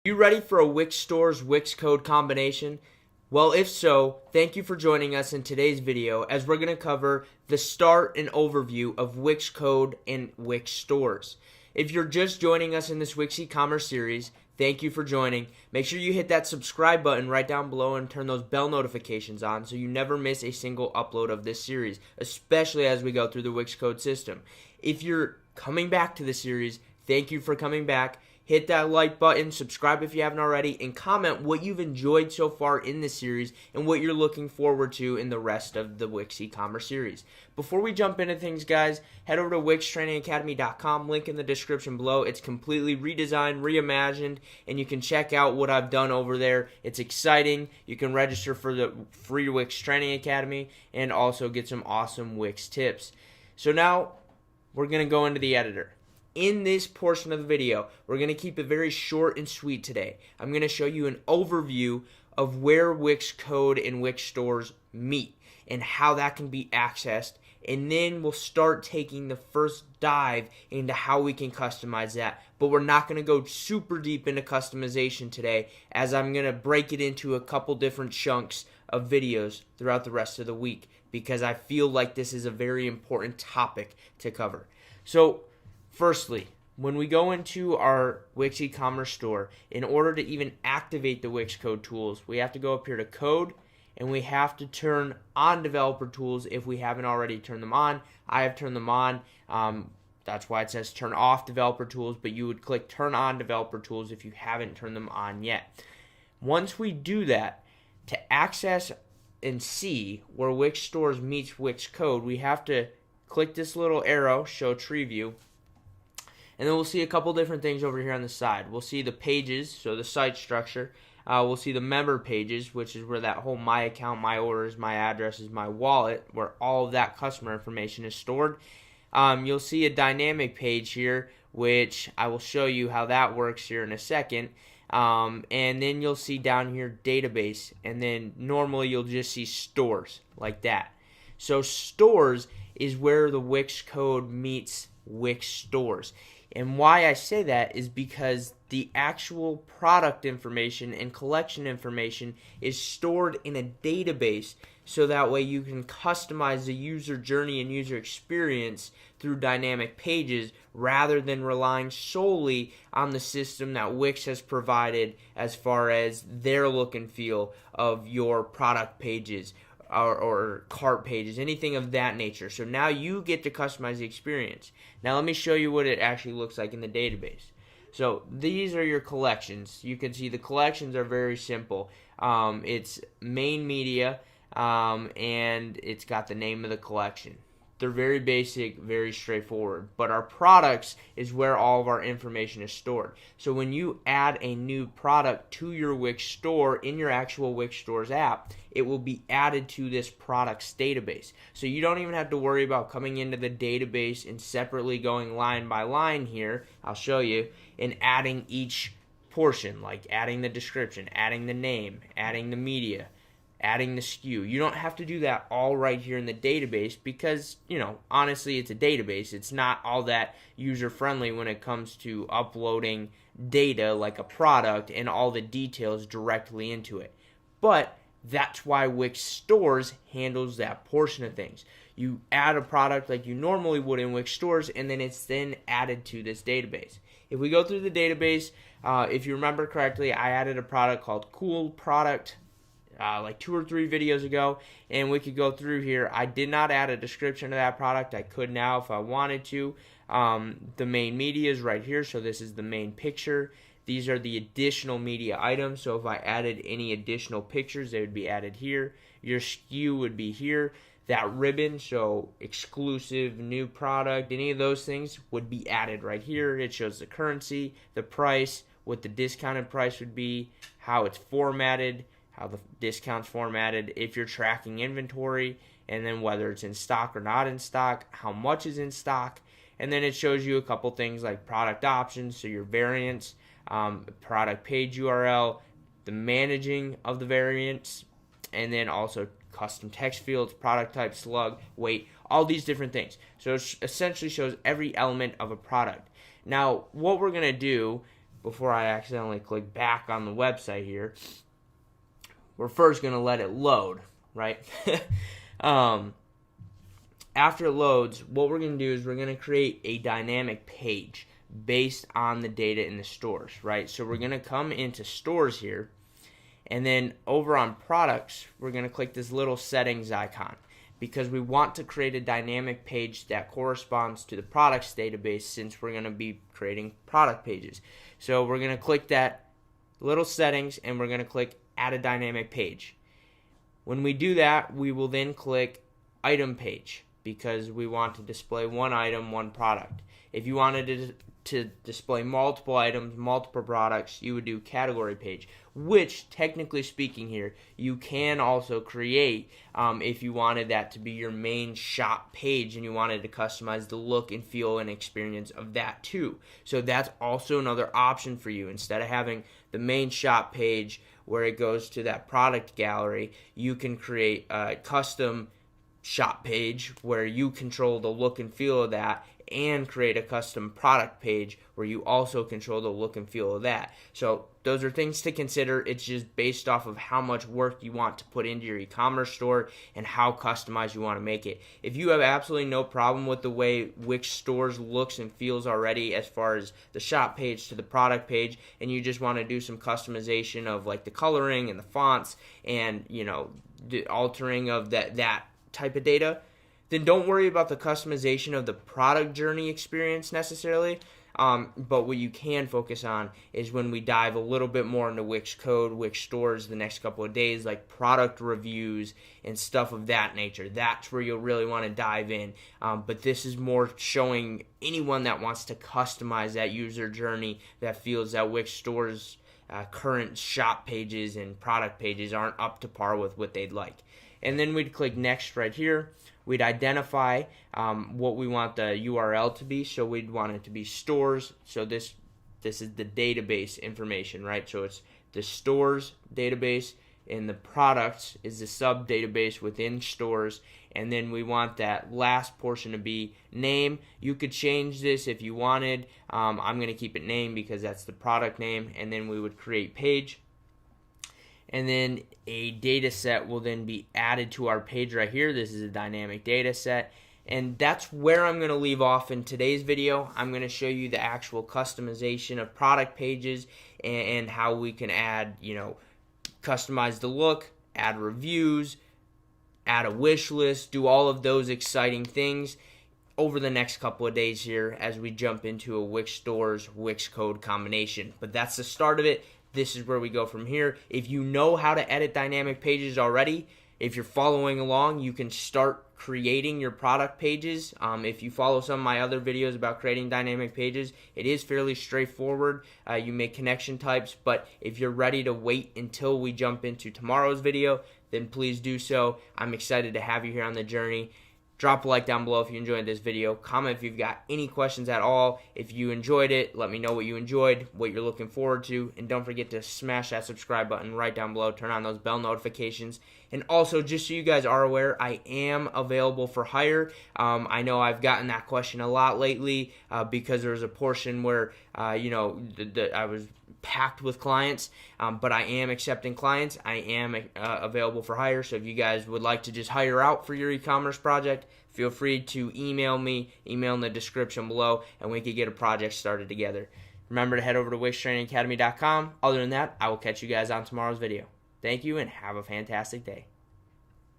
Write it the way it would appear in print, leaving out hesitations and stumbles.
You ready for a Wix Stores Wix code combination? Well, if so, thank you for joining us in today's video as we're going to cover the start and overview of Wix code and Wix Stores. If you're just joining us in this Wix e-commerce series, thank you for joining. Make sure you hit that subscribe button right down below and turn those bell notifications on so you never miss a single upload of this series, especially as we go through the Wix code system. If you're coming back to the series, thank you for coming back. Hit that like button, subscribe if you haven't already, and comment what you've enjoyed so far in this series and what you're looking forward to in the rest of the Wix e-commerce series. Before we jump into things, guys, head over to WixTrainingAcademy.com, link in the description below. It's completely redesigned, reimagined, and you can check out what I've done over there. It's exciting. You can register for the free Wix Training Academy and also get some awesome Wix tips. So now we're going to go into the editor. In this portion of the video, we're going to keep it very short and sweet today. I'm going to show you an overview of where Wix code and Wix stores meet and how that can be accessed. And then we'll start taking the first dive into how we can customize that. But we're not going to go super deep into customization today, as I'm going to break it into a couple different chunks of videos throughout the rest of the week, because I feel like this is a very important topic to cover. So firstly, when we go into our Wix e-commerce store, in order to even activate the Wix code tools, we have to go up here to code, and we have to turn on developer tools if we haven't already turned them on. I have turned them on. That's why it says turn off developer tools, but you would click turn on developer tools if you haven't turned them on yet. Once we do that, to access and see where Wix stores meets Wix code, we have to click this little arrow, show tree view. And then we'll see a couple different things over here on the side. We'll see the pages, so the site structure. We'll see the member pages, which is where that whole my account, my orders, my addresses, my wallet, where all of that customer information is stored. You'll see a dynamic page here, which I will show you how that works here in a second. And then you'll see down here database, and then normally you'll just see stores like that. So stores is where the Wix code meets Wix stores. And why I say that is because the actual product information and collection information is stored in a database, so that way you can customize the user journey and user experience through dynamic pages rather than relying solely on the system that Wix has provided as far as their look and feel of your product pages or cart pages, anything of that nature. So now you get to customize the experience. Now let me show you what it actually looks like in the database. So these are your collections. You can see the collections are very simple. It's main media, and it's got the name of the collection. They're very basic, very straightforward. But our products is where all of our information is stored. So when you add a new product to your Wix store in your actual Wix stores app, it will be added to this products database. So you don't even have to worry about coming into the database and separately going line by line here, I'll show you, and adding each portion, like adding the description, adding the name, adding the media, adding the SKU. You don't have to do that all right here in the database because, honestly, it's a database. It's not all that user-friendly when it comes to uploading data like a product and all the details directly into it. But that's why Wix Stores handles that portion of things. You add a product like you normally would in Wix Stores, and then it's then added to this database. If we go through the database, if you remember correctly, I added a product called Cool Product like 2 or 3 videos ago, and we could go through here. I did not add a description to that product. I could now if I wanted to. The main media is right here, so this is the main picture. These are the additional media items, so if I added any additional pictures, they would be added here. Your SKU would be here. That ribbon, so exclusive, new product, any of those things would be added right here. It shows the currency, the price, what the discounted price would be, how it's formatted, how the discount's formatted, if you're tracking inventory, and then whether it's in stock or not in stock, how much is in stock, and then it shows you a couple things like product options, so your variants, product page URL, the managing of the variants, and then also custom text fields, product type, slug, weight, all these different things. So it essentially shows every element of a product. Now, what we're going to do before I accidentally click back on the website here, we're first going to let it load, right? After it loads, what we're going to do is we're going to create a dynamic page based on the data in the stores, right? So we're going to come into stores here, and then over on products, we're going to click this little settings icon because we want to create a dynamic page that corresponds to the products database, since we're going to be creating product pages. So we're going to click that little settings, and we're going to click add a dynamic page. When we do that, we will then click item page, because we want to display one item, one product. If you wanted to display multiple items, multiple products, you would do category page, which technically speaking here, you can also create if you wanted that to be your main shop page and you wanted to customize the look and feel and experience of that too. So that's also another option for you. Instead of having the main shop page where it goes to that product gallery, you can create a custom shop page where you control the look and feel of that, and create a custom product page where you also control the look and feel of that. So those are things to consider. It's just based off of how much work you want to put into your e-commerce store and how customized you want to make it. If you have absolutely no problem with the way Wix stores looks and feels already, as far as the shop page to the product page, and you just want to do some customization of like the coloring and the fonts and, you know, the altering of that type of data, then don't worry about the customization of the product journey experience necessarily. But what you can focus on is when we dive a little bit more into Wix code, Wix stores the next couple of days, like product reviews and stuff of that nature. That's where you'll really want to dive in. But this is more showing anyone that wants to customize that user journey, that feels that Wix stores current shop pages and product pages aren't up to par with what they'd like. And then we'd click next right here. We'd identify what we want the URL to be. So we'd want it to be stores. So this is the database information, right? So it's the stores database, and the products is the sub database within stores. And then we want that last portion to be name. You could change this if you wanted. I'm going to keep it name because that's the product name. And then we would create page. And then a data set will then be added to our page right here. This is a dynamic data set. And that's where I'm going to leave off in today's video. I'm going to show you the actual customization of product pages and how we can add, you know, customize the look, add reviews, add a wish list, do all of those exciting things over the next couple of days here as we jump into a Wix stores Wix code combination. But that's the start of it. This is where we go from here. If you know how to edit dynamic pages already, if you're following along, you can start creating your product pages. If you follow some of my other videos about creating dynamic pages, it is fairly straightforward. You make connection types, but if you're ready to wait until we jump into tomorrow's video, then please do so. I'm excited to have you here on the journey. Drop a like down below if you enjoyed this video. Comment if you've got any questions at all. If you enjoyed it, let me know what you enjoyed, what you're looking forward to. And don't forget to smash that subscribe button right down below. Turn on those bell notifications. And also, just so you guys are aware, I am available for hire. I know I've gotten that question a lot lately because there was a portion where, I was packed with clients, but I am accepting clients. I am available for hire, so if you guys would like to just hire out for your e-commerce project, feel free to email me, email in the description below, and we can get a project started together. Remember to head over to WixTrainingAcademy.com. Other than that, I will catch you guys on tomorrow's video. Thank you, and have a fantastic day.